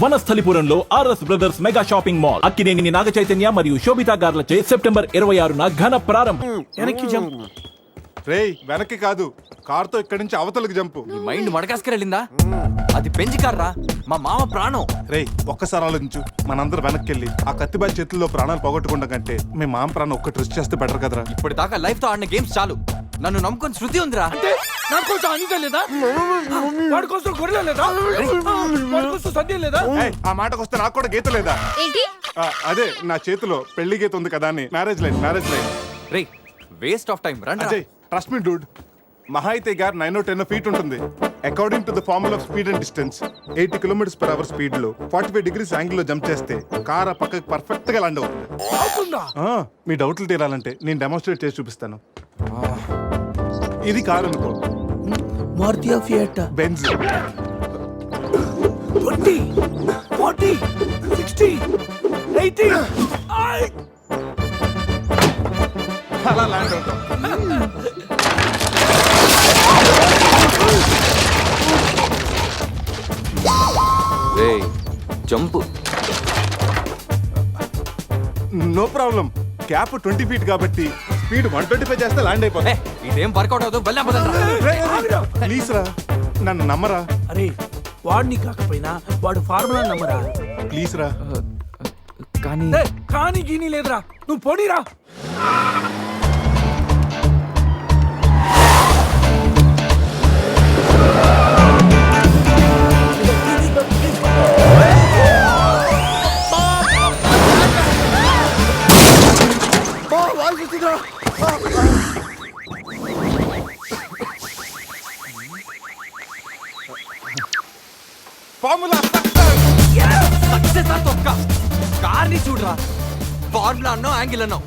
వనస్థలిపురంలో RS brothers mega shopping mall Akkineni Naga Chaitanya మరియు Sobhita గార్లచే September 26న ఘన ప్రారంభం. రేయ్ వెనక్కి కాదు, కార్తో ఇక్కడి నుంచి అవతలకు జంపు. నీ మైండ్ మడకాస్కర్ వెళ్ళిందా? అది పెంచి కార్రా, మా మామ ప్రాణం. రేయ్ ఒక్కసారి ఆలోచించు, మనందరం వెనక్కి వెళ్ళి ఆ కత్తిబాయి చేతుల్లో ప్రాణాలు పోగొట్టుకుంటా కంటే మీ మామ ప్రాణం ఒక్కటి రిస్క్ చేస్తే బెటర్ కదరా. ఇప్పుడు దాకా లైఫ్ తో ఆడిన గేమ్స్ చాలు. నన్ను నమ్ముకొని శృతి ఉందిరా. నా కోసం అనిత లేదా? వాడి కోసం గొర్రె లేదా? వాడి కోసం సద్య లేదా? ఏయ్, ఆ మాటకు వస్తే నాకు కూడా గీత లేదా? ఏంటి? అదే నా చేతిలో పెళ్లి గీత ఉంది కదా అని. Marriage line. Ray waste of time. రండి. అజయ్ ట్రస్ట్ మీ డూడ్, మహా అయితే గారు 9-10 ఫీట్ ఉంటుంది. According to the formula of speed and distance 80 km/h speed లో 45 degrees యాంగిల్ లో జంప్ చేస్తే కార్ ఆ పక్కకి పర్ఫెక్ట్ గా ల్యాండ్ అవుతుంది. మీ డౌట్లు తీరాలంటే నేను డెమోన్స్ట్రేట్ చేసి చూపిస్తాను. ఇది కార్ అనుకో, మారుతి ఫియట్, బెంజ్. 20, 40, 60, 80. అలా ల్యాండ్ అవుతాం. రే jump. No problem, cap 20 feet కాబట్టి స్పీడ్ 125 చేస్తే ల్యాండ్ అయిపోతుంది. ఇదేం వర్కౌట్ అవుతుంది. బల్లా ప్లీజ్ రా, నన్ను నమ్మరా. అరే వాడిని కాకపోయినా వాడు ఫార్ములా నమ్మరా. ప్లీజ్ రా. కానీ కానీ గీని లేదురా, నువ్వు పొడిరా. ఫార్ములా సక్సెస్ ఆ తొక్క. కార్ని చూడరా, ఫార్ములా అన్నో యాంగిల్ అన్నో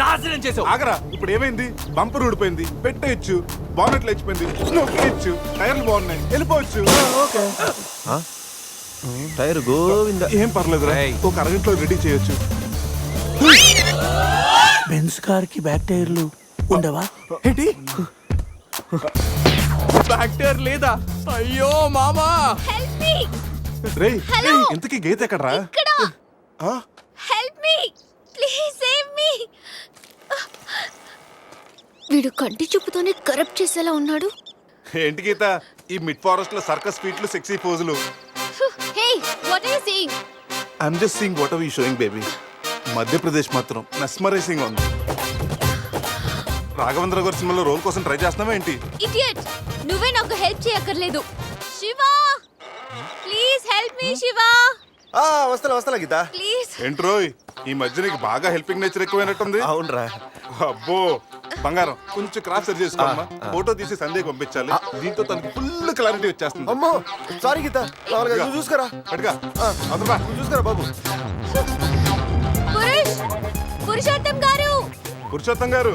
నాశనం చేసావు. ఆగరా, ఇప్పుడు ఏమైంది? బంపర్ ఊడిపోయింది, పెట్టేయచ్చు. బానెట్ లేచిపోయింది, నొక్కేయచ్చు. టైర్లు బాగున్నాయి, వెళ్ళిపోవచ్చు. టైర్ గోవింద. ఏం పర్లేదురా, ఒక అరగంటలో రెడీ చేయొచ్చు. బెంజ్ కార్ కి బ్యాక్ టైర్లు ఉండవా? ఏంటి బ్యాక్ టైర్ లేదా? అయ్యో మామా. Help me. రేయ్ హలో. ఇంతకీ గీత ఎక్కడరా? ఇక్కడ. Help me please, save me. వీడు కంటి చూపుతోనే కరప్ట్ చేసేలా ఉన్నాడు. ఏంటి గీత ఈ మిడ్ ఫారెస్ట్ లో సర్కస్ ఫీట్లు, సెక్సీ పోజులు? Hey what are you seeing? I'm just seeing what are you showing baby. Madhya Pradesh మాత్రం మెస్మరైజింగ్ ఉంది. రాఘవేంద్ర గారి సినిమాలో రోల్ కోసం ట్రై చేస్తున్నావా ఏంటి? ఇడియట్, నువ్వే నాకు హెల్ప్ చేయక్కర్లేదు. Shiva please help me. Shiva వస్తా గీత. ప్లీజ్. ఏంట్రోయ్ ఈ మధ్య నీకు బాగా హెల్పింగ్ నేచర్ ఎక్కువైనట్టుంది. అవునరా. అబ్బో బంగారం, కొంచెం క్రాస్ సెట్ చేసుకోమ్మా. ఫోటో తీసి సందేహం పంపించాలి. దీంతో తనకి ఫుల్ క్లారిటీ వచ్చేస్తుంది. అమ్మో సారీ గీత, నువ్వు చూసుకోరా. పట్టుగా అవుతుందా? నువ్వు చూసుకోరా బాబు. పురుషోత్తం గారు. పురుషోత్తం గారు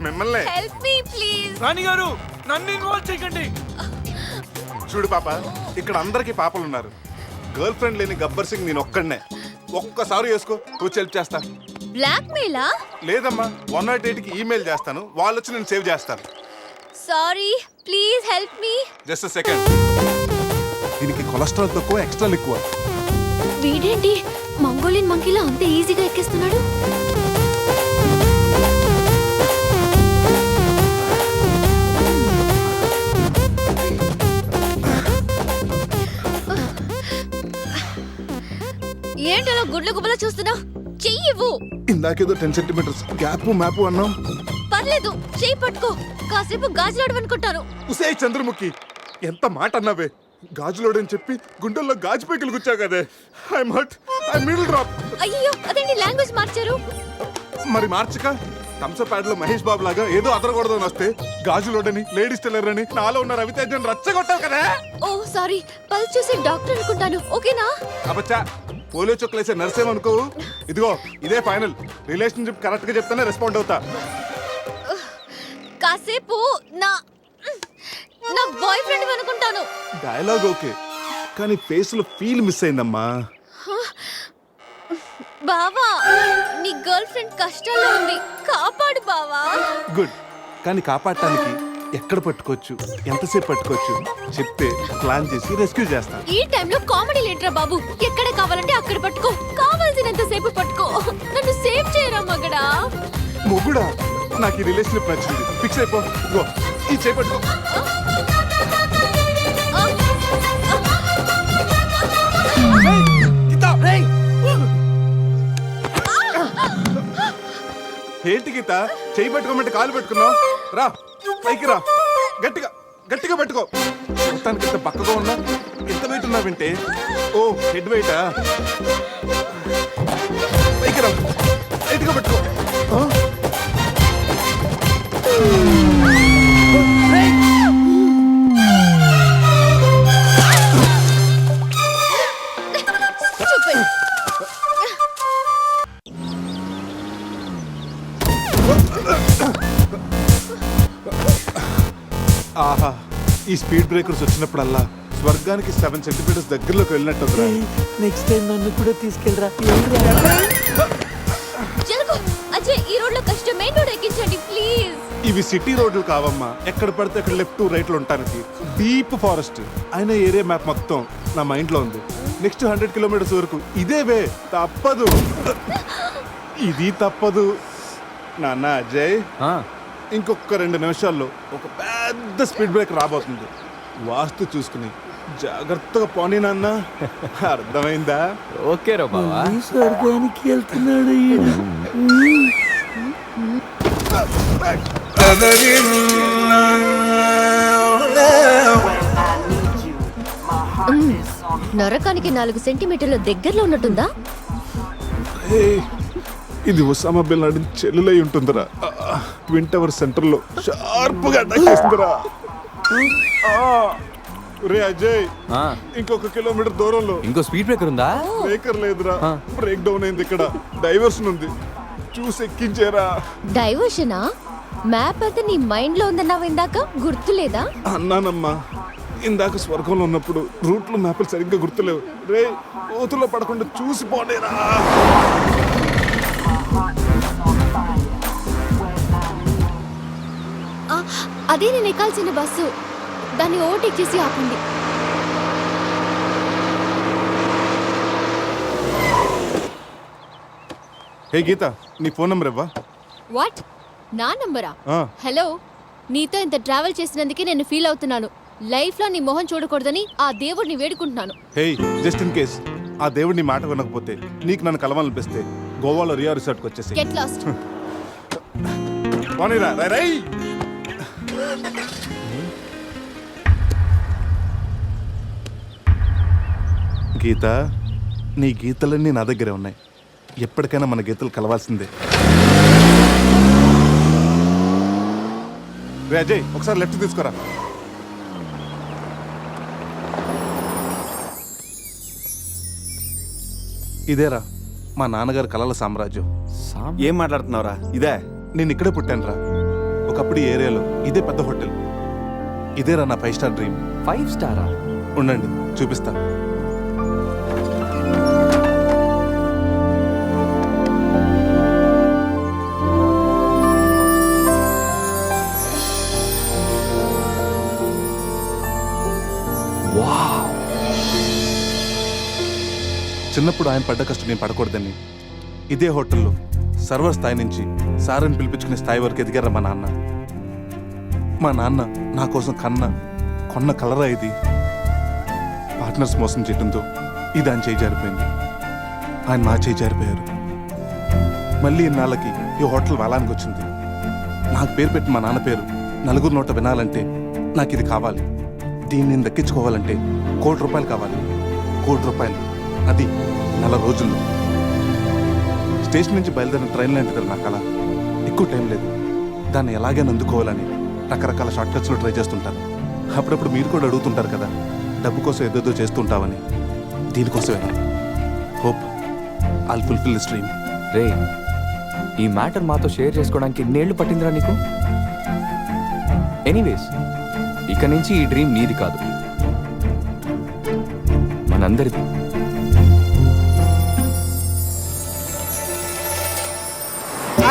మిమ్మల్ని. Help me please. రాణి గారు నన్ను ఇన్వాల్వ్ చేయకండి. చూడు పాప, ఇక్కడ అందరికి పాపలు ఉన్నారు. గర్ల్ ఫ్రెండ్ లేని గబ్బర్ సింగ్ నేను ఒక్కడనే. ఒక్కసారి వేసుకో, కూర్చో హెల్ప్ చేస్తా. బ్లాక్ మెయిలా? లేదమ్మా, 108కి ఈమెయిల్ చేస్తాను, వాళ్ళు వచ్చి నేను సేవ్ చేస్తాను. Sorry please help me. Just second. దీనికి కొలెస్ట్రాల్ తక్కువ, ఎక్స్ట్రా ఎక్కువ. వీడేంటి మంగోలియన్ మంకీలా అంత ఈజీగా ఎక్కేస్తున్నాడు? ఏంటలా గుడ్ల గుబల చూస్తున్నా? చెయ్యి ఇవ్వు. ఇందాకేదో 10 centimeters గ్యాప్ మ్యాప్ అన్నాం. పర్లేదు, చెయ్యి పట్టుకో. కాసేపు గాజులాడు అనుకుంటాను. ఉసే చంద్రముఖి, ఎంత మాట అన్నావే. గాజులోడని చెప్పి గుండెల్లో గాజు పైకలు గుచ్చావు కదే. I'm hurt, I middle drop. అయ్యో అదేంటి లాంగ్వేజ్ మార్చారు? మరి మార్చక థమ్సప్ ప్యాడ్ లో మహేష్ బాబు లాగా ఏదో అదరకూడదు అని వస్తే గాజులోడని, లేడీస్ టైలర్ అని నాలో ఉన్న రవితేజన్ రచ్చగొట్టావు కదా. ఓ సారీ, పల్స్ చూసి డాక్టర్ అనుకుంటాను. ఓకేనా? అబ్బచ్చా, పోలియో చుక్కలేసే నర్సేమనుకో. ఇదిగో ఇదే ఫైనల్. రిలేషన్షిప్ కరెక్ట్ గా చెప్తానే రెస్పాండ్ అవుతా. కాసేపు నా బాయ్ ఫ్రెండ్ అనుకుంటాను. డైలాగ్ ఓకే, కానీ ఫేస్ లో ఫీల్ మిస్ అయిందమ్మా. బావా, నీ గర్ల్ ఫ్రెండ్ కష్టాల్లో ఉంది, కాపాడు బావా. గుడ్, కానీ కాపాడటానికి ఎక్కడ పట్టుకోవచ్చు ఎంతసేపు పట్టుకోవచ్చు చెప్తే ప్లాన్ చేసి రెస్క్యూ చేస్తాను. ఈ టైంలో కామెడీ లేటరా బాబు. ఎక్కడ కావాలంటే అక్కడ పట్టుకో, కావాల్సినంత సేపు పట్టుకో. నన్ను సేవ్ చేయరా మగడా. మొగుడా నాకు ఈ రిలేషన్షిప్ నచ్చింది. ఫిక్స్ అయిపో. ఇదిగో, ఈ చేయి పట్టుకో. ఏంటి గీత చేయి పట్టుకోమంటే కాలు పెట్టుకున్నావు? రా పైకి రా. గట్టిగా గట్టిగా పెట్టుకో. మొత్తానికి ఇంత పక్కగా ఉన్నా ఎంత వెయిట్ ఉన్నా వింటే. ఓ హెడ్ వెయిటా? పైకి రా, గట్టిగా పెట్టుకో. Stupid. ఆహా, ఈ స్పీడ్ బ్రేకర్స్ వచ్చినప్పుడల్లా స్వర్గానికి 7 సెంటీమీటర్స్ దగ్గరలోకి వెళ్ళినట్టు. నెక్స్ట్ టైం నన్ను కూడా తీసుకెళ్ళరా. జరుగు. అజయ్, ఈ రోడ్ లో కష్టం. మెయిన్ రోడ్ ఎక్కించండి ప్లీజ్. ఇవి సిటీ రోడ్లు కావమ్మా. ఎక్కడ పడితే అక్కడ లెఫ్ట్ రైట్ లో ఉంటానికి. డీప్ ఫారెస్ట్ అయిన ఏరియా మ్యాప్ మొత్తం నా మైండ్ లో ఉంది. నెక్స్ట్ 100 కిలోమీటర్స్ వరకు ఇదే వే. తప్పదు, ఇది తప్పదు. నాన్న అజయ్, ఇంకొక 2 నిమిషాల్లో ఒక పెద్ద స్పీడ్ బ్రేక్ రాబోతుంది. వాస్తు చూసుకుని జాగ్రత్తగా పోనీ నాన్న. అర్థమైందా? ఓకే రా బావా. స్వర్గానికి వెళ్తున్నాడు ఈడు. నరకానికి 4 సెంటీమీటర్ల దగ్గరలో ఉన్నట్టుందా? ఏయ్, ఇది ఒసామా బిన్ లాడెన్ చెల్లులై ఉంటుందిరా. ట్విన్ టవర్ సెంటర్ లో షార్ప్ గా అటాక్ చేస్తుందిరా. రే అజయ్, ఇంకొక కిలోమీటర్ దూరంలో ఇంకో స్పీడ్ బ్రేకర్ ఉందా? బ్రేకర్ లేదురా. బ్రేక్ డౌన్ అయింది. ఇక్కడ డైవర్షన్ ఉంది. చూసి ఎక్కించేరా. డైవర్షనా? మ్యాప్ అయితే నీ మైండ్ లో ఉందన్నావు ఇందాక, గుర్తులేదా? అన్నానమ్మా, ఇందాక స్వర్గంలో ఉన్నప్పుడు రూట్లు మ్యాప్లు సరిగ్గా గుర్తులేవు. రే, ఓతుల్లో పడకుండా చూసి పోనేరా. అదే నేను ఎక్కాల్సిన బస్సు. దాన్ని ఓవర్టేక్ చేసి ఆపండి. హే గీత, నీ ఫోన్ నెంబర్ ఇవ్వా? వాట్? నా నంబరా? ఆ. హలో, నీతో ఇంత ట్రావెల్ చేసినందుకే నేను ఫీల్ అవుతున్నాను. లైఫ్ లో నీ మొహం చూడకూడదని ఆ దేవుడిని వేడుకుంటున్నాను. హే, జస్ట్ ఇన్ కేస్ ఆ దేవుడు నీ మాట వినకపోతే, నీకు నన్ను కలవాలనిపిస్తే గోవాలో రియా రిసార్ట్కి వచ్చేసి గెట్ లాస్ట్. పోనీరా. రై గీత, నీ గీతలన్నీ నా దగ్గరే ఉన్నాయి. ఎప్పటికైనా మన గీతలు కలవాల్సిందే. రే అజయ్, ఒకసారి లెఫ్ట్ తీసుకోరా. ఇదేరా మా నాన్నగారు కలల సామ్రాజ్యం. ఏం మాట్లాడుతున్నావురా? ఇదే నేను ఇక్కడే పుట్టానురా. ఒకప్పుడు ఈ ఏరియాలో ఇదే పెద్ద హోటల్. ఇదేరా నా 5 స్టార్ డ్రీమ్. 5 స్టారా? ఉండండి, చూపిస్తా. చిన్నప్పుడు ఆయన పడ్డ కష్టం నేను పడకూడదని ఇదే హోటల్లో సర్వర్ స్థాయి నుంచి సారని పిలిపించుకునే స్థాయి వరకు ఎదిగారా మా నాన్న. మా నాన్న నా కోసం కొన్న కలరా ఇది. పార్ట్నర్స్ మోసం చేయడంతో ఇది ఆయన చేయి జారిపోయింది. ఆయన మా చేయి జారిపోయారు. మళ్ళీ ఇన్నాళ్ళకి ఈ హోటల్ వాళ్ళానికి వచ్చింది. నాకు పేరు పెట్టి మా నాన్న పేరు నలుగురు నోట వినాలంటే నాకు ఇది కావాలి. దీన్ని నేను దక్కించుకోవాలంటే ₹1,00,00,000 కావాలి. ₹1,00,00,000, అది 4 రోజుల్లో. స్టేషన్ నుంచి బయలుదేరిన ట్రైన్ లాంటిది నా కళ. ఎక్కువ టైం లేదు. దాన్ని ఎలాగైనా అందుకోవాలని రకరకాల షార్ట్ కట్స్లో ట్రై చేస్తుంటాను. అప్పుడప్పుడు మీరు కూడా అడుగుతుంటారు కదా, డబ్బు కోసం ఏదేదో చేస్తుంటావని. దీనికోసమే. Hope I'll fulfil this dream. రే, ఈ మ్యాటర్ మాతో షేర్ చేసుకోవడానికి ఎన్నేళ్ళు పట్టిందిరా నీకు? ఎనీవేస్, ఇక నుంచి ఈ డ్రీమ్ నీది కాదు, మనందరిది.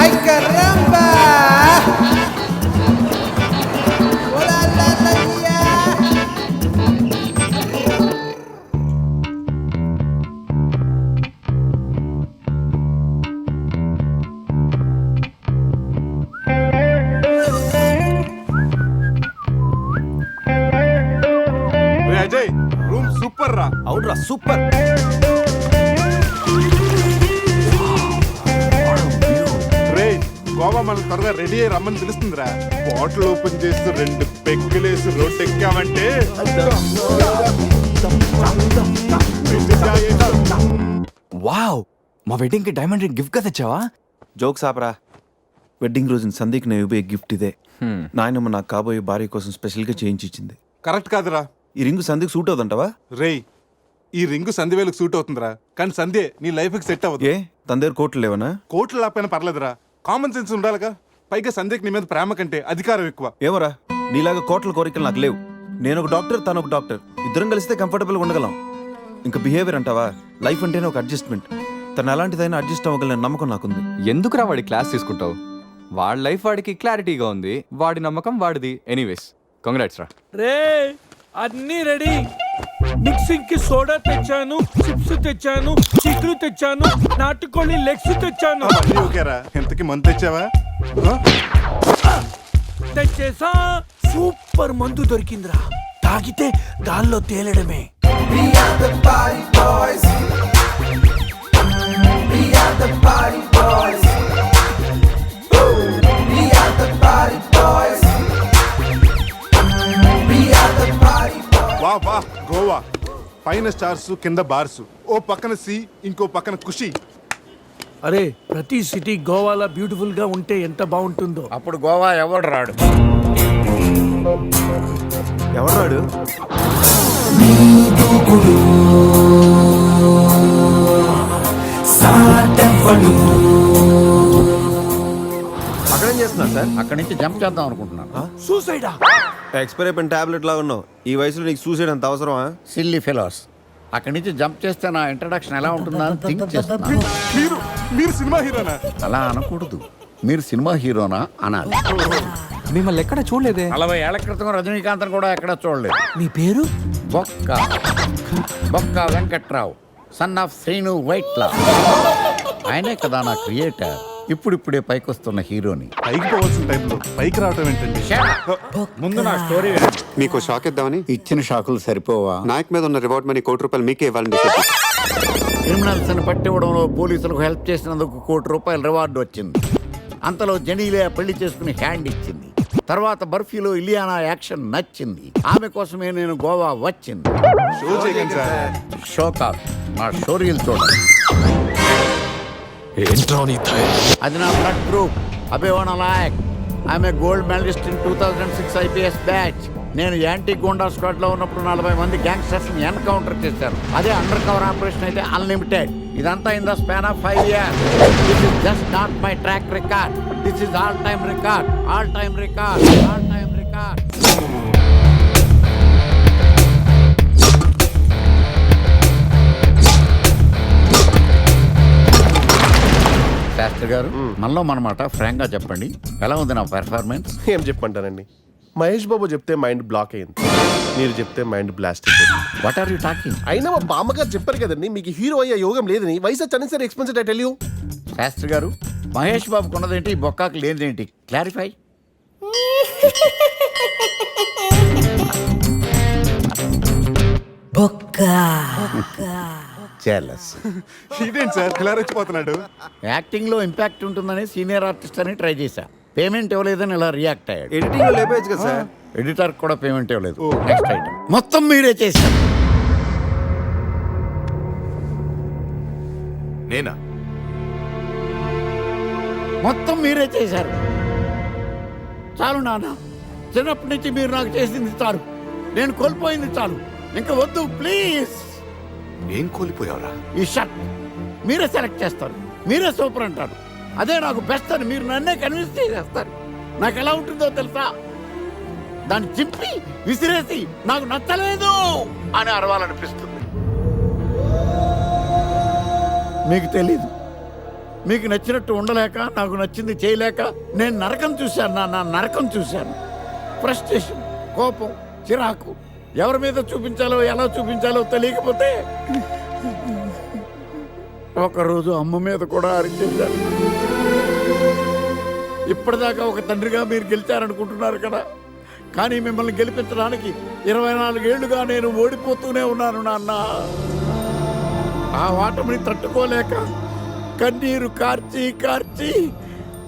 ¡Ay, caramba! సూపర్ రా. అవునరా సూపర్. రే గోవా మనం త్వరగా రెడీ అయ్యి రమ్మని తెలుస్తుందిరా. బాటిల్ ఓపెన్ చేస్తూ 2 పెగ్గులేసి రోడ్ ఎక్కామంటే వావ్, మా వెడ్డింగ్ కి డైమండ్ రింగ్ గిఫ్ట్ గా తెచ్చావా? జోక్స్ ఆపరా. వెడ్డింగ్ రోజున సందీక్ నేను ఇవ్వబోయే గిఫ్ట్ ఇదే. నాయనమ్మ నాకు కాబోయే భార్య కోసం స్పెషల్గా చేయించి ఇచ్చింది. కరెక్ట్ కాదురా. ఈ రింగు సందీక్ సూట్ అవుతుంటావా? రేయ్ ఈ రింగు సంధ్యవేలకు సూట్ అవుతుందిరా, కానీ సంధ్య నీ లైఫ్ కి సెట్ అవ్వదు. ఏ తన దగ్గర కోట్లు లేవనా? కోట్లు లేకపోయినా పర్లేదురా, కామన్ సెన్స్ ఉండాలిగా. పైగా సంధ్యకి నీ మీద ప్రేమ కంటే అధికారం ఎక్కువ. ఏమరా నీలాగా కోట్ల కోరికలు నాకు లేవు. నేను ఒక డాక్టర్, తను ఒక డాక్టర్. ఇద్దరం కలిస్తే కంఫర్టబుల్గా ఉండగలం. ఇంకా బిహేవియర్ అంటావా? లైఫ్ అంటేనే ఒక అడ్జస్ట్మెంట్. తను ఎలాంటిదైనా అడ్జస్ట్ అవ్వగల నమ్మకం నాకుంది. ఎందుకురా వాడి క్లాస్ తీసుకుంటావు? వాడి లైఫ్ వాడికి క్లారిటీగా ఉంది, వాడి నమ్మకం వాడిది. ఎనీవేస్ కంగ్రాట్స్ రా. రే అన్నీ రెడీ. మిక్సింగ్ కి సోడా తెచ్చాను, చిప్స్ తెచ్చాను, చిక్కులు తెచ్చాను, నాటుకోళ్ళి లెగ్స్ తెచ్చాను. అవన్నీ ఓకేరా. ఎంతకి మంత్ తెచ్చావా? తెచ్చేసా. సూపర్ మందు దొరికిందిరా, తాగితే గాల్లో తేలడమే. వా వా గోవా, పైన స్టార్స్ కింద బార్స్, ఓ పక్కన సీ ఇంకో పక్కన ఖుషి. అరే ప్రతి సిటీ గోవాలో బ్యూటిఫుల్ గా ఉంటే ఎంత బాగుంటుందో. అప్పుడు గోవా ఎవడు రాడు. ఎవరాడు? అక్కడేం చేస్తున్నారు సార్? అక్కడి నుంచి జంప్ చేద్దాం అనుకుంటున్నాను. సూసైడా? ఎక్స్పైర్ అయిపోయిన టాబ్లెట్ లాగా ఉన్నావు. ఈ వయసులో నీకు సూసైడ్ అంత అవసరమా? Silly fellows. అక్కడి నుంచి జంప్ చేస్తే నా ఇంట్రడక్షన్ ఎలా ఉంటుందా అని థింక్ చేస్తున్నాను. మీరు మీరు సినిమా హీరోనా? అలా అనకూడదు, మీరు సినిమా హీరోనా అనాలి. మిమ్మల్ని ఎక్కడ చూడలేదే. 40 ఏళ్ల క్రితం రజనీకాంత్ కూడా ఎక్కడ చూడలేదు. మీ పేరు? బొక్క బొక్క వెంకట్రావు, సన్ ఆఫ్ శ్రీను వైట్లా. ఆయనే కదా నా క్రియేటర్. ఇప్పుడిప్పుడే పైకొస్తున్న హీరోని. పైకి పోవాల్సిన టైంలో పైకి రావటం ఏంటండి? ముందు నా స్టోరీ వినండి. మీకు షాక్ ఇద్దామని ఇచ్చిన షాకులు సరిపోవా? నాయక్ మీద ఉన్న రివార్డ్ మనీ ₹1 మీకే ఇవ్వాలని డిసైడ్ చేశాను. క్రిమినల్స్ ని పట్టివ్వడంలో పోలీసులకు హెల్ప్ చేసినందుకు ₹1 రివార్డు వచ్చింది. అంతలో జనీలే పెళ్లి చేసుకుని హ్యాండ్ ఇచ్చింది. తర్వాత బర్ఫీలో ఇలియానా యాక్షన్ నచ్చింది. ఆమె కోసమే నేను గోవా వచ్చింది. షో చేయకండి సార్. షో కాదు, నా షోరీలు చూడండి. అది నా బ్లడ్ గ్రూప్, అభివాన నాయక్. ఆమె గోల్డ్ మెడలిస్ట్ ఇన్ 2006 IPS బ్యాచ్. నేను యాంటీ గోండా స్క్వాడ్ లో ఉన్నప్పుడు 40 మంది గ్యాంగ్స్టర్స్ ని ఎన్కౌంటర్ చేశాను. అదే అండర్ కవర్ ఆపరేషన్ అయితే అన్లిమిటెడ్. ఇదంతా in the span of 5 years. This is just not my track record. This is all time record, all time record, all time record. Shastri గారు, మనలో మనమాట ఫ్రాంక్ గా చెప్పండి, ఎలా ఉంది నా పెర్ఫార్మెన్స్? ఏం చెప్పంటానండి, మహేష్ బాబు చెప్తే మైండ్ బ్లాక్ అయింది, మీరు చెప్తే మైండ్ బ్లాస్ట్ అయిపోయింది. What are you talking? అయినా మా బామ్మగారు చెప్పారు కదండి మీకు హీరో అయ్యే యోగం లేదని. వయసు unnecessary expensed I tell you. Shastri గారు, మహేష్ బాబుకు ఉన్నదేంటి, బొక్కాకి లేనిదేంటి? క్లారిఫై. జెలస్. ఇదేంటి సార్ ఇలా రెచ్చిపోతున్నాడు? యాక్టింగ్ లో ఇంపాక్ట్ ఉంటుందని సీనియర్ ఆర్టిస్ట్ అని ట్రై చేశా. పేమెంట్ ఇవ్వలేదని ఇలా రియాక్ట్ అయ్యాడు. ఎడిటింగ్ లో లేపేయచ్చు కదా సార్. ఎడిటర్ కూడా పేమెంట్ ఇవ్వలేదు. నెక్స్ట్ ఐటమ్ మొత్తం మీరే చేశారు. నేనా? మొత్తం మీరే చేశారు. చాలు నాన్న, చిన్నప్పటి నుంచి మీరు నాకు చేసింది చాలు. నేను కోల్పోయింది చాలు. ఇంకా వద్దు ప్లీజ్. ఏం కోల్పోయావురా? ఈ షర్ట్ మీరే సెలెక్ట్ చేస్తారు, మీరే సూపర్ అంటారు. అదే నాకు బెస్ట్ అని మీరు నన్నే కన్విన్స్ చేసేస్తారు. నాకు ఎలా ఉంటుందో తెలుసా? దాన్ని చింపి విసిరేసి నాకు నచ్చలేదు అని అరవాలనిపిస్తుంది. మీకు తెలీదు, మీకు నచ్చినట్టు ఉండలేక, నాకు నచ్చింది చేయలేక నేను నరకం చూశాను. నా నరకం చూశాను. ఫ్రస్ట్రేషన్, కోపం, చిరాకు, ఎవరి మీద చూపించాలో ఎలా చూపించాలో తెలియకపోతే ఒకరోజు అమ్మ మీద కూడా అరిచేశాను. ఇప్పటిదాకా ఒక తండ్రిగా మీరు గెలిచారనుకుంటున్నారు కదా, కానీ మిమ్మల్ని గెలిపించడానికి 24 ఏళ్లుగా నేను ఓడిపోతూనే ఉన్నాను నాన్న. ఆ ఓటమిని తట్టుకోలేక కన్నీరు కార్చి కార్చి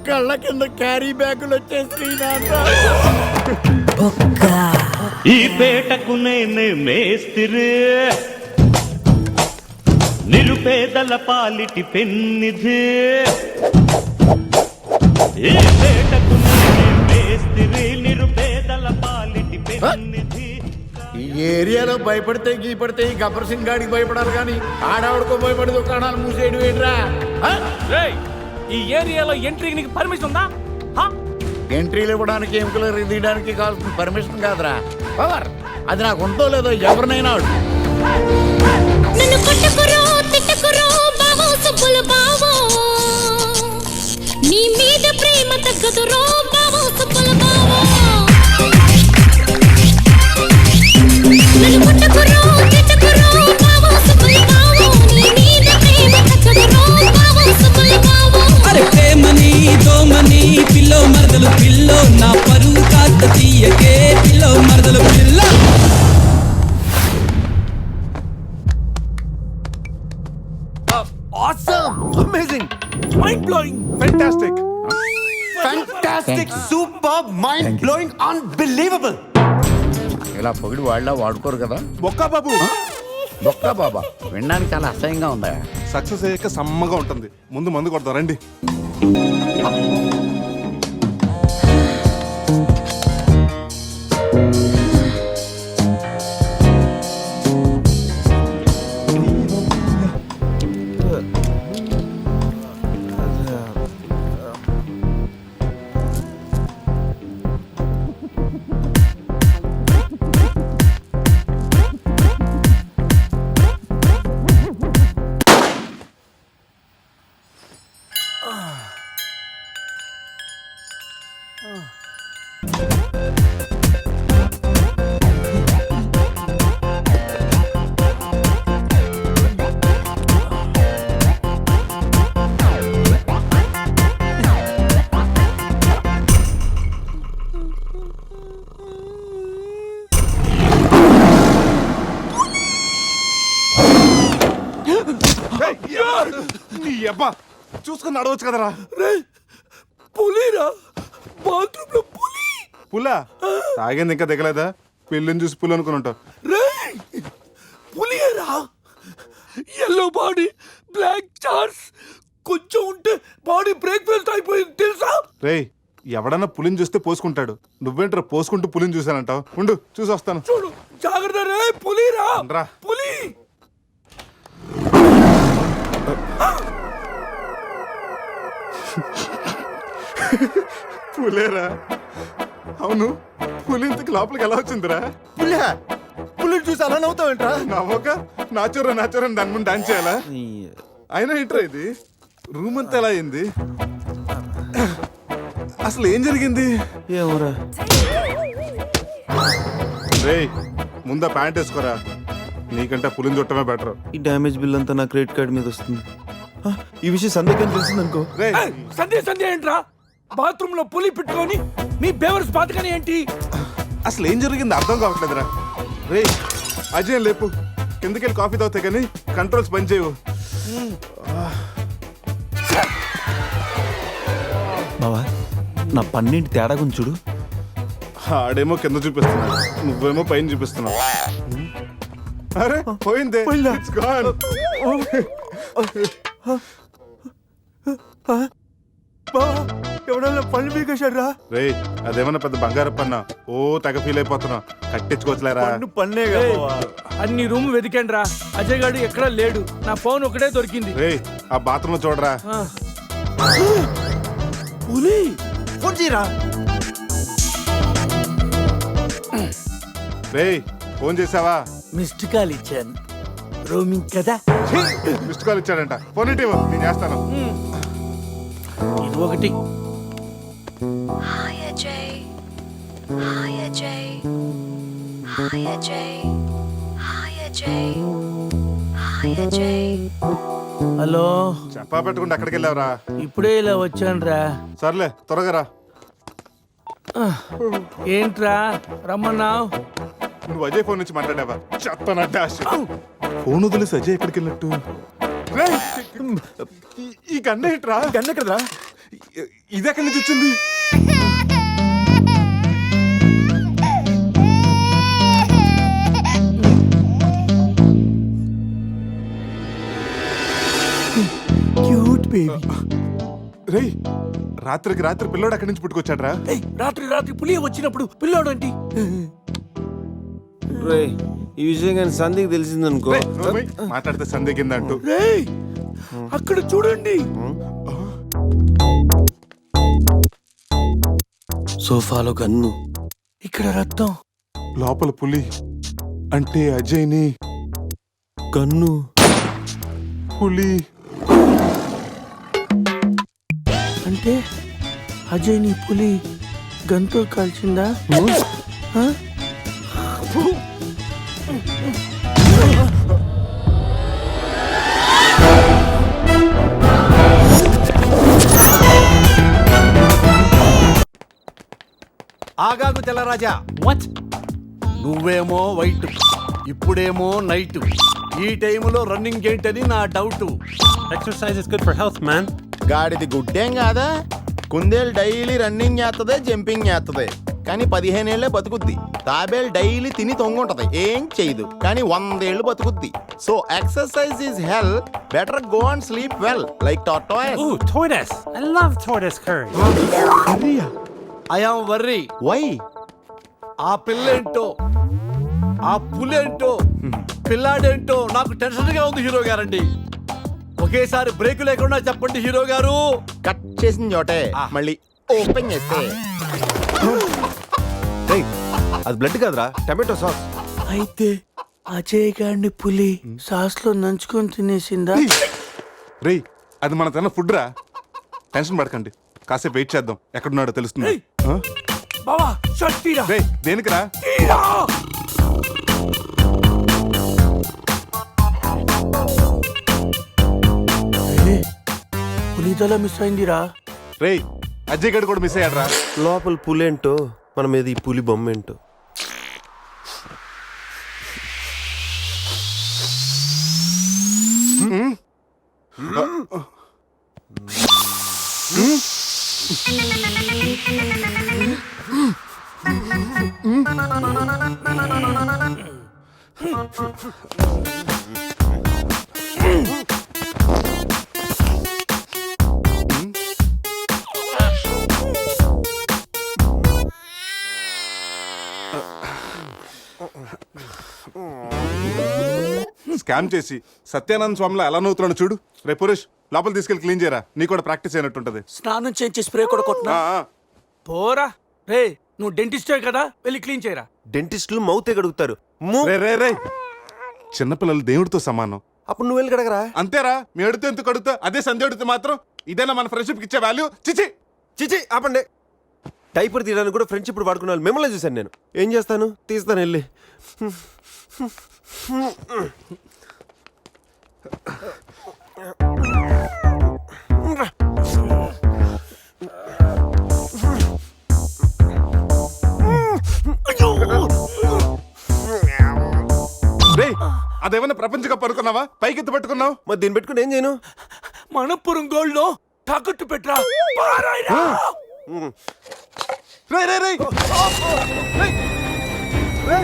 కళ్ళ కింద క్యారీ బ్యాగులు వచ్చేసి నాన్న. ఈ పేటకు నేనే మేస్తిరి, నిరుపేదల పాలిటి పెన్నిధి. ఈ పేటకు నేనే మేస్తిరి, నిరుపేదల పాలిటి పెన్నిధి. ఈ ఏరియాలో భయపడితే గీపడితే ఈ గబ్బర్ సింగ్ గాడికి భయపడాలి కానీ ఆడవాడికో భయపడి దుకాణాలు మూసేయడం ఏంట్రా? ఈ ఏరియాలో ఎంట్రీకి నీకు పర్మిషన్ ఉందా? ఎంట్రీలు ఇవ్వడానికి ఎముకలు తీయడానికి కావాల్సిన పర్మిషన్ కాదురా, పవర్. అది నాకు ఉందో లేదో ఎవరినైనా అడుగు. నన్ను కొట్టుకురో తిట్టుకురో బావో సుబ్బుల బావో, నీ మీద ప్రేమ తగ్గదురో బావో సుబ్బుల బావో. నన్ను కొట్టుకురో తిట్టుకురో బావో సుబ్బుల బావో, నీ మీద ప్రేమ తగ్గదురో బావో సుబ్బుల బావో. అరే ప్రేమని దోమని పిల్లో మరదలు పిల్లో, నా పరువు కాస్త తీయకే పిల్లో మరదలు పిల్ల. Awesome! Amazing! Mind blowing! Fantastic! Fantastic, superb, mind blowing, unbelievable. ఇలా పొగిడి వాళ్ళ వాడుకోరు కదా. బొక్కా బాబు బొక్కా బాబా వినడానికి చాలా అసహ్యంగా ఉందా? సక్సెస్ అయ్యాక సమ్మగా ఉంటుంది. ముందు మందు కొడతాం రండి. నీ అబ్బా చూసుకుని నడవచ్చు కదరా. పులిరా, బాత్రూమ్ లో పులి. పులా తాగింది ఇంకా దిగలేదా? పెళ్ళిని చూసి పులి అనుకుని ఉంటావు. పులిరా, ఎల్లో బాడీ, బ్లాక్ చార్స్, కొంచెం ఉంటే బాడీ బ్రేక్ఫాస్ట్ అయిపోయింది తెలుసా? రేయ్ ఎవడన్నా పులిని చూస్తే పోసుకుంటాడు. నువ్వేంట్రా పోసుకుంటూ పులిని చూసానంటావు? ఉండు చూసి వస్తాను. చూడు జాగ్రత్త రే, పులిరా రా. పులి. పులేరా? అవును, పులి ఇంతకు లోపలికి ఎలా వచ్చిందిరా? పులి చూసి అలా నవ్వుతావేంట్రా? నవ్వక నాచురా నాచురా దాని ముందు డాన్స్ చేయాలా? అయినా ఏంట్రా ఇది? రూమ్ అంతా ఎలా అయింది? అసలు ఏం జరిగింది? ఏమోరా. రేయ్ ముందా ప్యాంట్ వేసుకోరా, నీకంటే పులిని చుట్టమే బెటర్. ఈ డ్యామేజ్ బిల్ అంతా నా క్రెడిట్ కార్డ్ మీద వస్తుంది. ఈ విషయం సందేహం తెలిసిందనుకో. సంధ్య ఏంట్రా? బాత్రూమ్ లో పులి పెట్టుకొని మీ బేవర్స్ బాతకని ఏంటి? అసలు ఏం జరిగింది అర్థం కావట్లేదురా. రే అజయ్ లేపు, కిందకెళ్ళి కాఫీ తాగుతాయి కానీ కంట్రోల్స్ పని చేయవు. బావా నా పన్నెండు తేడా గురించి చూడు. ఆడేమో కింద చూపిస్తున్నాడు, నువ్వేమో పైన చూపిస్తున్నావు. అరే పోయిందే. It's gone. ఎవడన్నా పళ్ళు పీకేశాడ్రా? రే అదేమన్నా పెద్ద బంగారు పన్నా? ఓ తెగ ఫీల్ అయిపోతున్నా. కట్టించుకోవచ్చులేరా? పన్నే అన్ని రూమ్ వెతికాను రా, అజయ్ గాడు ఎక్కడా లేడు. నా ఫోన్ ఒకటే దొరికింది. రే ఆ బాత్రూమ్ చూడరా. పులి ఫోన్ చేయరా. రే ఫోన్ చేసావా? మిస్డ్ కాల్ ఇచ్చాను, రోమింగ్ కదా. మిస్డ్ కాల్ ఇచ్చాడంట. ఫోన్ ఇటు ఇవ్వు, నేను చేస్తాను. ఇది ఒకటి. Hi Ajay, hi Ajay, hi Ajay, hi Ajay, hi Ajay. Hello, చెప్పా పెట్టుకుంటే అక్కడికి వెళ్ళావురా? ఇప్పుడే ఇలా వచ్చాను రా. సర్లే త్వరగా రా. ఏంట్రా రమ్మన్నావు? నువ్వు అజయ్ ఫోన్ నుంచి మాట్లాడావా? చెప్తానా డాష్. ఫోన్ వదిలేసి అజయ్ ఎక్కడికి వెళ్ళినట్టు? రేయ్, ఈ గన్న ఏంట్రా? గన్న కదరా? ఇది ఎక్కడి నుంచి వచ్చింది? Cute baby. రేయ్, రాత్రికి రాత్రి పిల్లోడు అక్కడి నుంచి పుట్టుకొచ్చాడ్రా? రాత్రి రాత్రి పులి వచ్చినప్పుడు పిల్లోడు అంటే రే ఈ విషయం కానీ సంధికి తెలిసిందనుకో. రేయ్, నోర్మై, మాట్లాడితే సందేహిందంటూ. రేయ్ అక్కడ చూడండి. సోఫాలో గన్ను, ఇక్కడ రక్తం. లోపల పులి అంటే అజయ్ని గన్ను, పులి అంటే అజయ్ నీ పులి గంతో కాల్చిందా? ఆ? ఆగాగు తెల్లరాజా. వాట్? నువ్వేమో వైట్, ఇప్పుడేమో నైట్. ఈ టైములో రన్నింగ్ ఏంటని నా doubt. Exercise is good for health man. గాడిది గుడ్డేం కాదా? కుందేలు డైలీ రన్నింగ్ చేస్తుంది, జంపింగ్ చేస్తుంది, కానీ 15 ఏళ్లే బతుకుద్ది. తాబేలు డైలీ తిని తొంగుంటది, ఏం చేయదు, కానీ 100 ఏళ్ళు బతుకుద్ది. So exercise is hell. Better go and sleep well like tortoise. Ooh, tortoise. I love tortoise curry. I am worry. Why? ఆ పిల్లేంటో, ఆ పులేంటో, పిల్లాడేంటో నాకు టెన్షన్ గా ఉంది హీరో గారండి. ఒకేసారి బ్రేక్ లేకుండా చెప్పండి హీరో గారు. కట్ చేసిన చోటే మళ్ళీ ఓపెన్ చేస్తే రేయ్ అది బ్లడ్ కాదురా, టమాటో సాస్. అయితే అజయ్ గారిని పులి సాస్ లో నంచుకొని తినేసిందా? రేయ్, అది మన తన ఫుడ్ రా. టెన్షన్ పడకండి, కాసేపు వెయిట్ చేద్దాం, ఎక్కడున్నాడో తెలుస్తుంది. ఆ? బావా షర్ట్ తీరా. రేయ్, దేనికిరా? తీరా. ఏ, పులి తల మిస్ అయిందిరా. రేయ్, అజయ్ గడు కూడా మిస్ అయ్యాడ్రా. లోపల పులేంటో మన మీద ఈ పులి బొమ్మ ఏంటో. స్కామ్ చేసి సత్యానంద స్వామిలో ఎలా నవ్వుతున్నాడు చూడు. రే పురేష్, లోపల తీసుకెళ్ళి క్లీన్ చేయరా, నీ కూడా ప్రాక్టీస్ అయినట్టుంటది. స్నానం చేయించి స్ప్రే కూడా కొట్టినా. పోరా. రే నువ్వు డెంటిస్టే కదా, వెళ్ళి క్లీన్ చేయరా. డెంటిస్టులు మౌతే గడుగుతారు. రే రే రే, చిన్నపిల్లలు దేవుడితో సమానం. అప్పుడు నువ్వు వెళ్ళి కడగరా. అంతేరా, మీ అడితే ఎందుకు అడుగుతా, అదే సంధ్య అడిగితే మాత్రం ఇదేనా మన ఫ్రెండ్షిప్ ఇచ్చే వాల్యూ? చిచి చిచి ఆపండి. టైపర్ తీయడానికి కూడా ఫ్రెండ్షిప్ వాడుకునే వాళ్ళు మిమ్మల్ని చూశాను నేను. ఏం చేస్తాను, తీస్తాను వెళ్ళి. రే, అదేమన్నా ప్రపంచ కప్ అనుకున్నావా? పైకి ఎత్తు పట్టుకున్నావు. మరి దీన్ని పెట్టుకుని ఏం చేయను? మనపురం గోల్డ్ లో తాకట్టు పెట్టరా. పారాయిరా. రే రే రే రే,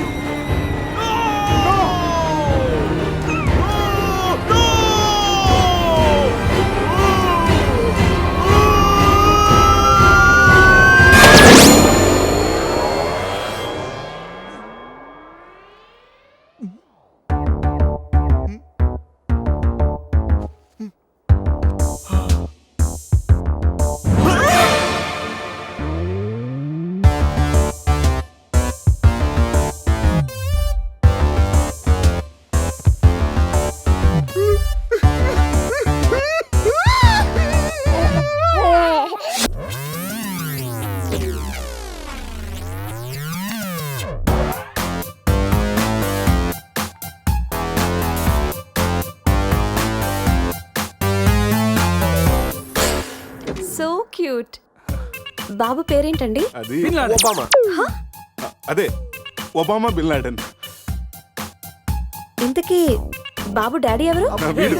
So cute. బాబు పేరేంటండి? అది బిన్ లాడెన్. ఒబామా. అదే ఒబామా బిన్ లాడెన్. ఇంతకీ బాబు డాడీ ఎవరు? వీడు.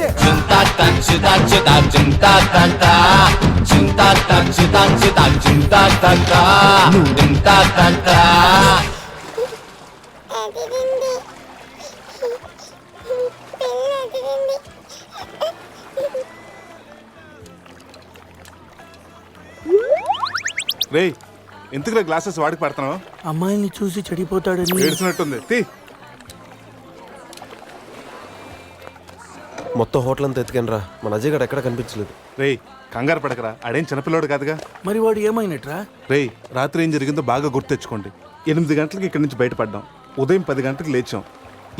రేయ్ ఎందుకురా గ్లాసెస్ వాడికి పడుతున్నావు? అమ్మాయిని చూసి చెడిపోతాడని. ఏడ్చినట్టుంది. తీ. మొత్తం హోటల్ అంతా ఎత్తుకాను రా, మన అజయ్ గడ ఎక్కడ కనిపించలేదు. రేయ్ కంగారు పడకరా, ఆడేం చిన్నపిల్లోడు కాదుగా. మరి వాడు ఏమైనట్రా? రేయ్ రాత్రి ఏం జరిగిందో బాగా గుర్తెచ్చుకోండి. 8 గంటలకు ఇక్కడి నుంచి బయటపడ్డాం, ఉదయం 10 గంటలకు లేచాం.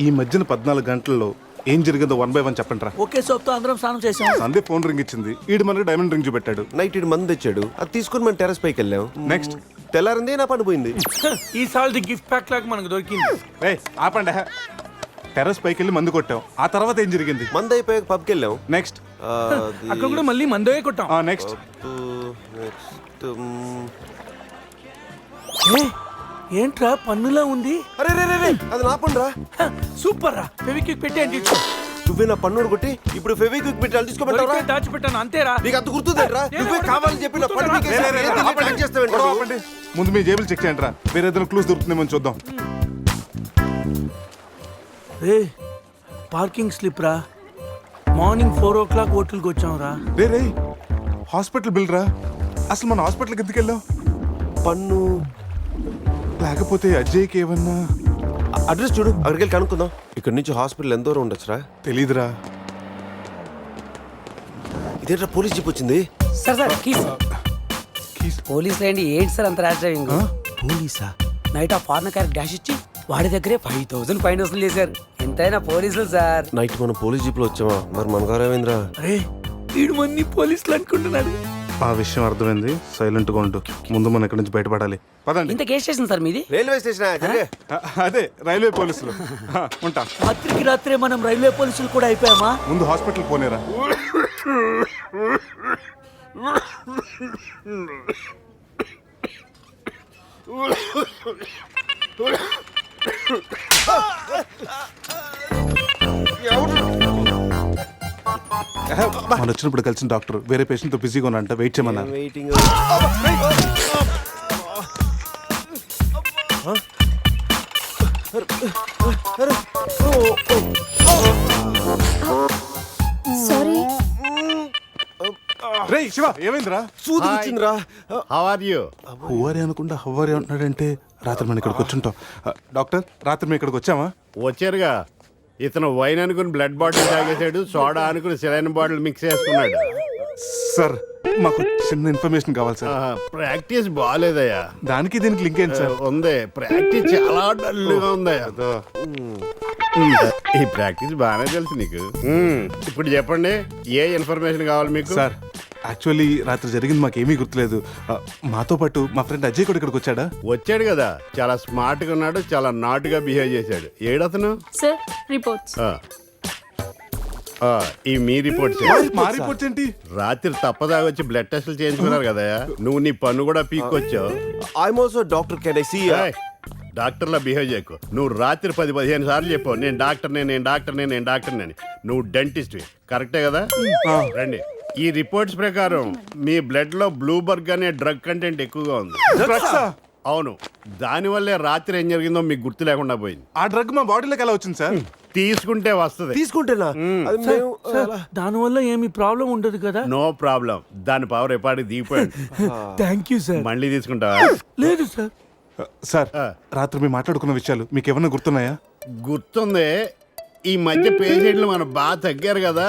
ఈ మధ్యన 14 గంటల్లో ఏం జరిగిందో 1 by 1 చెప్పండి రా. ఒకే సోప్ తో అందరం స్నానం చేసాం. సందే ఫోన్ రింగ్ ఇచ్చింది, ఈడు మనకి డైమండ్ రింగ్ చూపెట్టాడు. నైట్ ఇటు మంది తెచ్చాడు, అది తీసుకుని మనం టెర్రస్ పైకి వెళ్ళాం. నెక్స్ట్ తెల్లారింది నా పని పోయింది. ఈ సాల్ది గిఫ్ట్ ప్యాక్ లాగా మనకు దొరికింది. రేయ్ ఆపండి. టెర్రస్ పైకి వెళ్ళి మందు కొట్టాం. ఆ తర్వాత ఏం జరిగింది? మంది అయిపోయాక పబ్కి వెళ్ళాం. నెక్స్ట్ అక్కడ కూడా మళ్ళీ మందే కొట్టాం. నెక్స్ట్ నెక్స్ట్ ఏంట్రా పన్నులా ఉంది? అరే రే రే రే, అది నా పని రా. సూపర్ రా, ఫెవిక్విక్ పెట్టి అంటించు. నువ్వే నా పన్నుడు కొట్టి ఇప్పుడు ఫెవిక్విక్ పెట్టి అది తీసుకోబెట్టావా? దొరికితే దాచిపెట్టాను అంతేరా. నీకు అంత గుర్తుందేట్రా? నువ్వే కావాలని చెప్పి నా పన్ను పీకేసి ఏంది ఇలా check చేస్తావేంటి నువ్వు? ఆపండి. ముందు మీ జేబులు చెక్ చేయండి రా, వేరే ఏదైనా క్లూస్ దొరుకుతుందేమో చూద్దాం. రే పార్కింగ్ స్లిప్ రా. మార్నింగ్ 4 o'clock హోటల్కి వచ్చాం రా. రే రే హాస్పిటల్ బిల్ రా. అసలు మన హాస్పిటల్కి ఎందుకు వెళ్ళాం? పన్ను లేకపోతే అజయ్కి ఏమన్నా? అడ్రస్ చూడు, అక్కడికి వెళ్ళి కనుక్కుందాం. ఇక్కడ నుంచి హాస్పిటల్ ఎంత దూరం ఉండొచ్చురా? తెలీదురా. ఇదేంట్రా పోలీస్ జీప్ వచ్చింది? సార్ సార్ పోలీసులు ఏంటి సార్ అంత ర్యాష్ డ్రైవింగ్? పోలీసా? నైట్ ఆ ఫారెన్ కార్ డాష్ ఇచ్చి వాడి దగ్గరే 5,000 ఫైన్ వసూలు చేశారు. ఎంతైనా పోలీసులు సార్. నైట్ మనం పోలీస్ జీప్ లో వచ్చామా? మరి మన గారు ఏమైందిరా? అరే వీడు మంది పోలీసులు అనుకుంటున్నాడు. ఆ విషయం అర్థమైంది, సైలెంట్ గా ఉండు. ముందు మనం ఇక్కడి నుంచి బయటపడాలి. పదండి. ఇంత కేసు స్టేషన్ సార్ మీది? Railway station. అదే రైల్వే పోలీసులు. ఉంటా. రాత్రికి రాత్రే మనం రైల్వే పోలీసులు కూడా అయిపోయామా? ముందు హాస్పిటల్ పోనేరా. మనం వచ్చినప్పుడు కలిసిన డాక్టర్ వేరే పేషెంట్ తో బిజీగా ఉన్నంట, వెయిట్ చేయమన్నారు. వెయిటింగ్. సారీ. రేయ్ శివ ఏమైందిరా? సూది వచ్చిందిరా. How are you? హువారి అనుకుంటా హువారి అంటున్నాడంటే రాత్రి మనం ఇక్కడికి వచ్చుంటాం. డాక్టర్ రాత్రి మేము ఇక్కడికి వచ్చామా? వచ్చారుగా. ఇతను వైన్ అనుకుని బ్లడ్ బాటిల్ తాగేశాడు, సోడా అనుకుని సెలైన్ బాటిల్ మిక్స్ చేసుకున్నాడు. సార్ మాకు చిన్న ఇన్ఫర్మేషన్ కావాలి సార్. ప్రాక్టీస్ బాగాలేదయ్యా. దానికి దీనికి లింక్ ఏంటి సార్? ఉంది, ప్రాక్టీస్ చాలా డల్గా ఉందయ్యా. ఈ ప్రాక్టీస్ బాగానే తెలుసు నీకు. ఇప్పుడు చెప్పండి, ఏ ఇన్ఫర్మేషన్ కావాలి మీకు? సార్ యాక్చువల్లీ రాత్రి జరిగింది మాకేమీ గుర్తులేదు. మాతో పాటు మా ఫ్రెండ్ అజయ్ కూడా ఇక్కడికి వచ్చాడా? వచ్చాడు కదా, చాలా స్మార్ట్ గా ఉన్నాడు, చాలా నాటుగా బిహేవ్ చేశాడు. ఏడతను? Sir reports. ఈ మీ రిపోర్ట్స్. మా రిపోర్ట్స్ ఏంటి? రాత్రి తప్పదాగా వచ్చి బ్లడ్ టెస్ట్లు చేయించుకున్నారు కదా, నువ్వు నీ పన్ను కూడా పీక్కొచ్చావు. I'm also doctor. Can I see? డాక్టర్లా బిహేవ్ చేయకు. నువ్వు రాత్రి 10-15 సార్లు చెప్పావు నేను డాక్టర్నే, నేను డాక్టర్నే, నేను డాక్టర్నే అని. నువ్వు డెంటిస్ట్, కరెక్టే కదా? రండి. ఈ రిపోర్ట్స్ ప్రకారం మీ బ్లడ్ లో బ్లూబర్గ్ అనే డ్రగ్ కంటెంట్ ఎక్కువగా ఉంది. అవును, దానివల్లే రాత్రి ఏం జరిగిందో మీకు గుర్తు లేకుండా పోయింది. ఆ డ్రగ్ మా బాడీలోకి ఎలా వచ్చింది సార్? తీసుకుంటే వస్తుంది. తీసుకుంటేనా? దానివల్ల ఏమి ప్రాబ్లం ఉండదు కదా? No problem. దాని పవర్ ఎప్పటికి దిగిపోయాడు. Thank you sir. మళ్ళీ తీసుకుంటావా? లేదు సార్. సార్ రాత్రి మేము మాట్లాడుకున్న విషయాలు మీకు ఏమన్నా గుర్తున్నాయా? గుర్తుంది. ఈ మధ్య పేషెంట్లు మనం బాగా తగ్గారు కదా.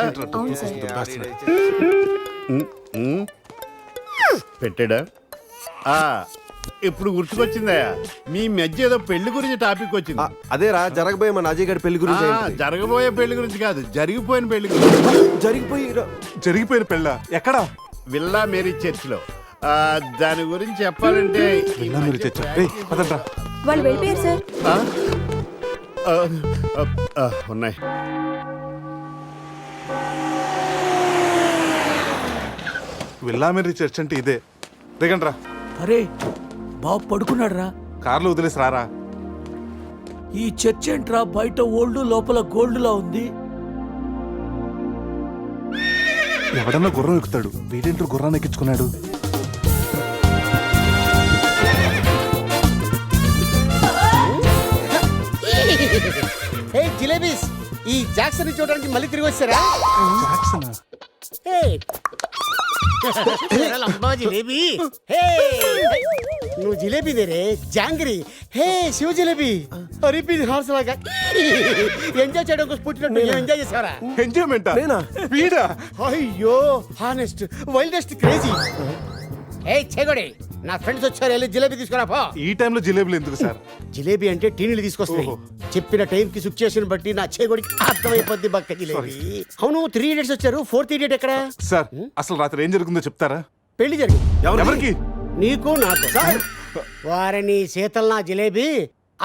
పెట్టాడా? ఇప్పుడు గుర్తుకొచ్చిందా? మీ మధ్య ఏదో పెళ్లి గురించి టాపిక్ వచ్చింది. అదేరా జరగబోయే మన అజయ్ గారి పెళ్లి గురించి. జరగబోయే పెళ్లి గురించి కాదు, జరిగిపోయిన పెళ్లి గురించి. జరిగిపోయిన పెళ్ళ ఎక్కడా? విల్లా మేరీ చర్చ్ లో. దాని గురించి చెప్పాలంటే వాళ్ళు వెళ్ళిపోయారు సార్. ఉన్నాయి. విల్లా మేరీ చర్చ్ అంటే ఇదే. దిగండి రా. అరే బాబు పడుకున్నాడు రా. కార్లో వదిలేసి రారా. ఈ చర్చ్ ఏంట్రా బయట ఓల్డ్ లోపల గోల్డ్ లా ఉంది. ఎవడన్నా గుర్రం ఎక్కుతాడు, వీడేంటో గుర్రాన్ని ఎక్కించుకున్నాడు. హే జిలేబీస్, ఈ జాక్సన్ చూడడానికి మళ్ళీ తిరిగి వచ్చారా? జాక్సనా? జిలేబీ హే, నువ్వు జిలేబీ దేరే జాంగ్రీ. హే శివ జిలేబీ, రిపీట్ హార్స్ లాగా ఎంజాయ్ చేయడం కోసం పుట్టినట్టు ఎంజాయ్ చేసావరా? ఎంజాయ్మెంటా? వీడా? అయ్యో హానెస్ట్ వైల్డెస్ట్ క్రేజీ. ఏ చెగొడి, నా ఫ్రెండ్స్ వచ్చారు, వెళ్ళి జిలేబీ తీసుకురా పో. ఈ టైంలో జిలేబులు ఎందుకు సార్? జిలేబీ అంటే టీనీలు తీసుకొస్తాయి. చెప్పిన టైం కి సిచ్యుయేషన్ బట్టి నా చేగొడికి అర్థమైపోద్ది బక్క జిలేబీ. అవును 3 ఇడియట్స్ వచ్చారు, 4th ఇడియట్ ఎక్కడ? సార్ అసలు రాత్రి ఏం జరుగుతుందో చెప్తారా? పెళ్లి జరిగింది. ఎవరికి? నీకు నాకు. వారిని శీతల్ నా జిలేబీ,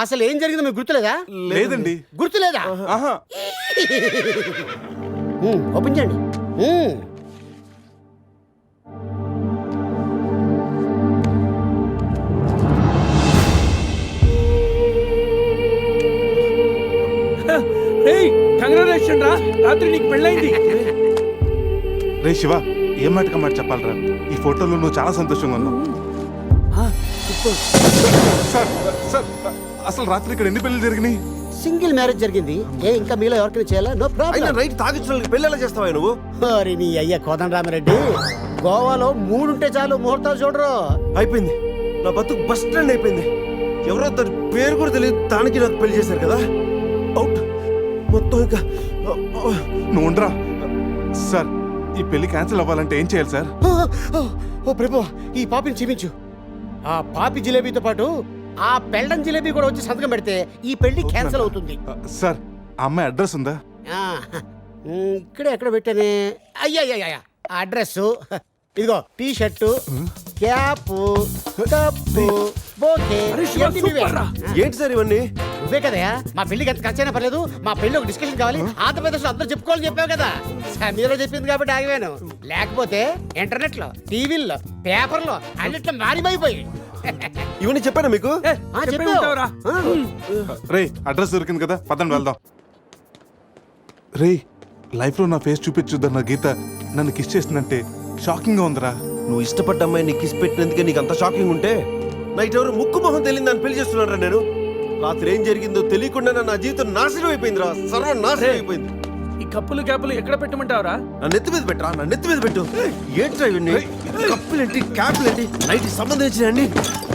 అసలు ఏం జరిగిందో మీకు గుర్తులేదా? లేదండి. గుర్తులేదా? ఆహా. ఓపెన్ చేయండి. కంగ్రాచులేషన్ రా, రాత్రి నీకు పెళ్ళైంది. రే శివ, ఏం మాటగా మాట చెప్పాలరా? ఈ ఫోటోలో నువ్వు చాలా సంతోషంగా ఉన్నావు. సార్ సార్ అసలు రాత్రి ఇక్కడ ఎన్ని పెళ్లి జరిగినాయి? సింగిల్ మ్యారేజ్ జరిగింది. ఏ ఇంకా మీలో ఎవరికైనా చేయాలా? No problem. రైట్ తాగించిన పెళ్ళి ఎలా చేస్తావా నువ్వు? అరే నీ అయ్య కోదండరామిరెడ్డి, గోవాలో 3 ఉంటే చాలు, ముహూర్తాలు చూడరు. అయిపోయింది, నా బతుకు బస్ స్టాండ్ అయిపోయింది. ఎవరో తన పేరు కూడా తెలియదు, దానికి నాకు పెళ్లి చేశారు కదా. అవుట్ మొత్తం. ఇంకా నువ్వు ఉండరా. సార్ ఈ పెళ్లి క్యాన్సిల్ అవ్వాలంటే ఏం చేయాలి సార్? ఓ ప్రభు, ఈ పాపిని క్షమించు. ఆ పాపి జిలేబీతో పాటు ఆ పెళ్ళం జిలేబీ కూడా వచ్చి సంతకం పెడితే ఈ పెళ్లి క్యాన్సిల్ అవుతుంది. సార్ ఆ అమ్మాయి అడ్రస్ ఉందా? ఇక్కడే ఎక్కడ పెట్టానే? అయ్యా అడ్రస్ ఇదిగో, T shirt, cap, cup, bouquet. ఏంటి సార్ ఇవన్నీ? నువ్వే కదయా మా పెళ్లికి ఎంత ఖర్చు అయినా పర్లేదు, మా పెళ్లి ఒక డిస్కషన్ కావాలి, ఆంధ్రప్రదేశ్ అందరూ చెప్పుకోవాలని చెప్పావు కదా. సమీరో చెప్పింది కాబట్టి ఆగిపోయాను, లేకపోతే ఇంటర్నెట్ లో, టీవీల్లో, పేపర్లో అన్నిట్లో మారిపోయి. ఇవన్నీ చెప్పాను మీకు? రే అడ్రస్ దొరికింది కదా, పదండి వెళ్దాం. రే లైఫ్ లో నా ఫేస్ చూపించుద్దన్న గీత నన్ను కిస్ చేసిందంటే షాకింగ్ గా ఉందిరా. నువ్వు ఇష్టపడ్డ అమ్మాయి నీకు కిస్ పెట్టినందుకే నీకు అంత షాకింగ్ ఉంటే, నైట్ ఎవరు ముక్కు మొహం తెలియదు అని పెళ్లి చేస్తున్నారా? నేను రాత్రి ఏం జరిగిందో తెలియకుండా నా జీవితం నాశనం అయిపోయిందిరా, సర్వం నాశనం అయిపోయింది. ఈ కప్పులు క్యాపులు ఎక్కడ పెట్టమంటావురా? నా నెత్తి మీద పెట్టరా, నా నెత్తి మీద పెట్టు. ఏంట్రా ఇవన్నీ? కప్పులేంటి, క్యాపులేంటి, నైట్ సంబంధించిన అన్ని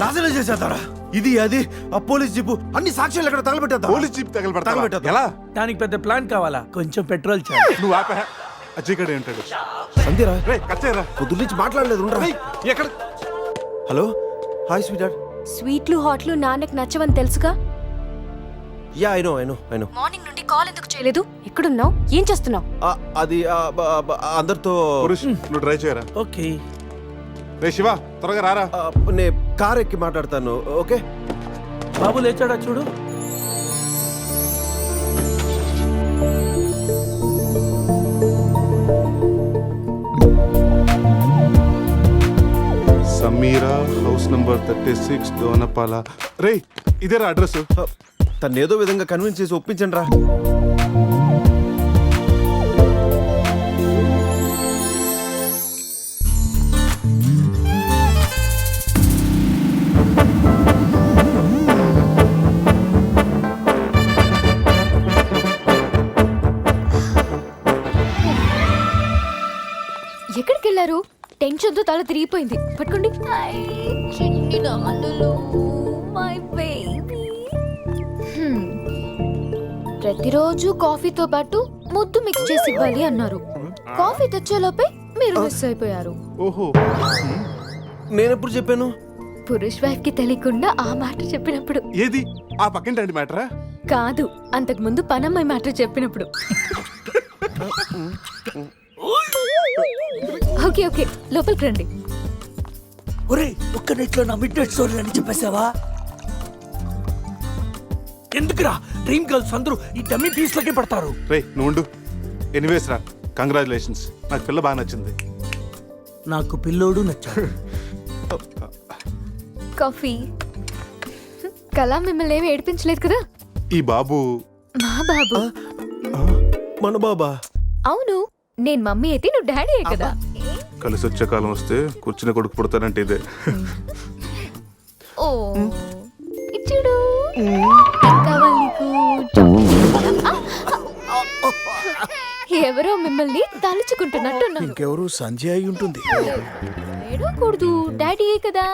నాశనం చేసేద్దారా. ఇది అది ఆ పోలీస్ జీపు అన్ని సాక్ష్యాలు ఎక్కడ తగలబెట్టేద్దా? పోలీస్ జీప్ తగలబెడతా ఎలా? దానికి పెద్ద ప్లాన్ కావాలా? కొంచెం పెట్రోల్ చాలు. నువ్వు ఆపే. అజ్జిగడే ఉంటాడు. అంతేరా? రే కచ్చేరా, పొద్దు నుంచి మాట్లాడలేదు. ఉండరా. ఎక్కడ? Hello, hi sweet heart. స్వీట్లు హాట్లు నాన్నకు నచ్చవని తెలుసుగా. Yeah I know. మార్నింగ్ నుండి కాల్ ఎందుకు చేయలేదు? ఎక్కడున్నావు? ఏం చేస్తున్నావు? అది అందరితో. పురుష్ నువ్వు డ్రైవ్ చేయరా. ఓకే. రే శివ త్వరగా రారా. నేను కార్ ఎక్కి మాట్లాడతాను. ఓకే బాబు లేచాడా చూడు. Sameera house number 36 Dona Paula. రే ఇదేరా అడ్రస్. తను ఏదో విధంగా కన్విన్స్ చేసి ఒప్పించండి రా. ఎక్కడికి వెళ్ళారు? టెన్షన్ తో తల తిరిగిపోయింది. పట్టుకోండి. ప్రతిరోజు కాఫీతో పాటు ముద్దు మిక్స్ చేసి ఇవ్వాలి అన్నారు. కాఫీ తెచ్చేలోపే మీరు మిస్ అయిపోయారు. ఓహో, నేను ఎప్పుడు చెప్పాను? పురుష్ వైఫ్ కి తెలియకుండా ఆ మాట చెప్పినప్పుడు. ఏది ఆ పక్కింటి మ్యాటరా? కాదు, అంతకు ముందు పనమ్మాయి మాట చెప్పినప్పుడు. ఓకే ఓకే, లోపలికి రండి. ఒరే ఒక్క నెట్లో నా మిడ్ నైట్ స్టోరీ అని చెప్పేసావా? ఎందుకురా డ్రీమ్ గర్ల్స్ అందరూ ఈ డమ్మీ పీస్ లకే పడతారు. రే నువ్వు ఎనీవేస్ రా, కంగ్రాచులేషన్స్. నాకు పిల్ల బాగా నచ్చింది. నాకు పిల్లోడు నచ్చాడు. కాఫీ. కళా మిమ్మల్ని ఏమి ఏడిపించలేదు కదా? ఈ బాబు మా బాబు. మన బాబా? అవును, నేను మమ్మీ అయితే నువ్వు డాడీ కదా. కలిసి వచ్చే కాలం వస్తే కూర్చుని కొడుకు పుడతానంటే ఇదే. ఓ ఇచ్చుడు. కావాలి నీకు? ఎవరో మిమ్మల్ని తలుచుకుంటున్నట్టున్నారు. ఇంకెవరు సంజయ్ అయి ఉంటుంది. ఏడవకూడదు, డాడీ కదా.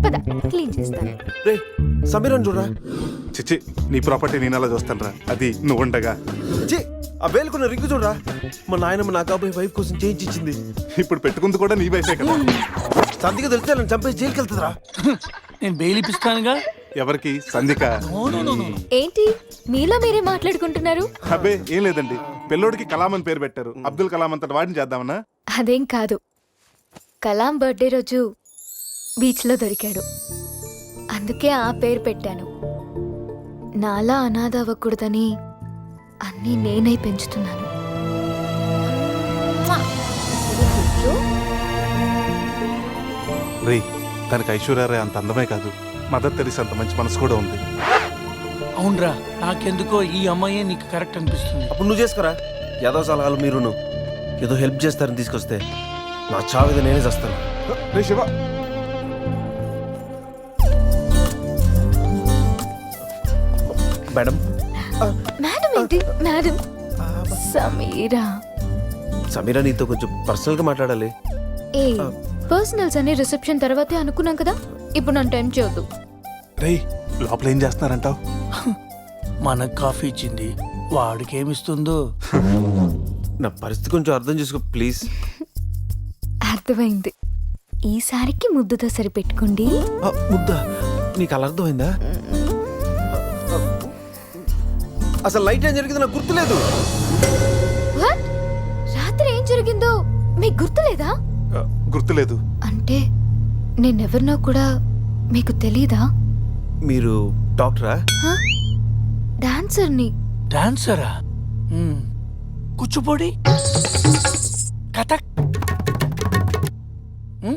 పద క్లీన్ చేస్తాను. రే సమీరన్ చూడరా. చిచ్చి, నీ ప్రాపర్టీ నేను అలా చూస్తాను రా, అది నువ్వు ఉండగా. ఛీ, ఆ వేలుకున్న రింగు చూడరా. మా నాయనమ్మ నా కాబోయే వైఫ్ కోసం చేయించి ఇచ్చింది. ఇప్పుడు పెట్టుకుంది కూడా నీ వైఫే కదా. సంధిగా తెలిస్తే నన్ను చంపేసి జైలుకి వెళ్తుందిరా. నేను బెయిల్ ఇప్పిస్తానుగా. ఎవరికి? సంధిక. ఏంటి మీలో మీరే మాట్లాడుకుంటున్నారు? అబ్బే ఏం లేదండి, పిల్లోడికి కలాం అని పేరు పెట్టారు. అబ్దుల్ కలాం అంతటి వాడిని చేద్దామన్నా. అదేం కాదు, కలాం బర్త్డే రోజు బీచ్లో దొరికాడు, అందుకే ఆ పేరు పెట్టాను. నాలా అనాథ అవ్వకూడదని అన్నీ నేనై పెంచుతున్నాను. రే, తనకి ఐశ్వర్య అంత అందమే కాదు, మదర్ తెరీసా అంత మంచి మనసు కూడా ఉంది. అవునరా, నాకెందుకో ఈ అమ్మాయి నీకు కరెక్ట్ అనిపిస్తుంది. అప్పుడు నువ్వు చేసుకోరా. ఏదో సలహాలు మీరును ఏదో హెల్ప్ చేస్తారని తీసుకొస్తే నా చావిద నేనే చేస్తాను. రే శివ, మేడం. మేడం ఏంటి మేడం? సమీరా. సమీరా నీతో కొంచెం పర్సనల్ గా మాట్లాడాలి. ఏ పర్సనల్స్ అనే రిసెప్షన్ తర్వాతే అనుకున్నాం కదా, ఇప్పుడు నన్ను టైం చేయొద్దు. రే లోపల ఏం చేస్తున్నారంటావు? మనకు కాఫీ ఇచ్చింది, వాడికి ఏమిస్తుందో. నా పరిస్థితి కొంచెం అర్థం చేసుకో ప్లీజ్. అర్థమైంది, ఈసారికి ముద్దుతో సరిపెట్టుకోండి. ముద్ద నీకు అలా అర్థమైందా? అసలు లైట్ ఏం జరిగింది నాకు గుర్తులేదు. What? రాత్రి ఏం జరిగిందో మీకు గుర్తులేదా? గుర్తులేదు. అంటే నేనెవరినో కూడా మీకు తెలీదా? మీరు డాక్టరా? డాన్సర్ని. డాన్సరా? కూచిపూడి, కథక్,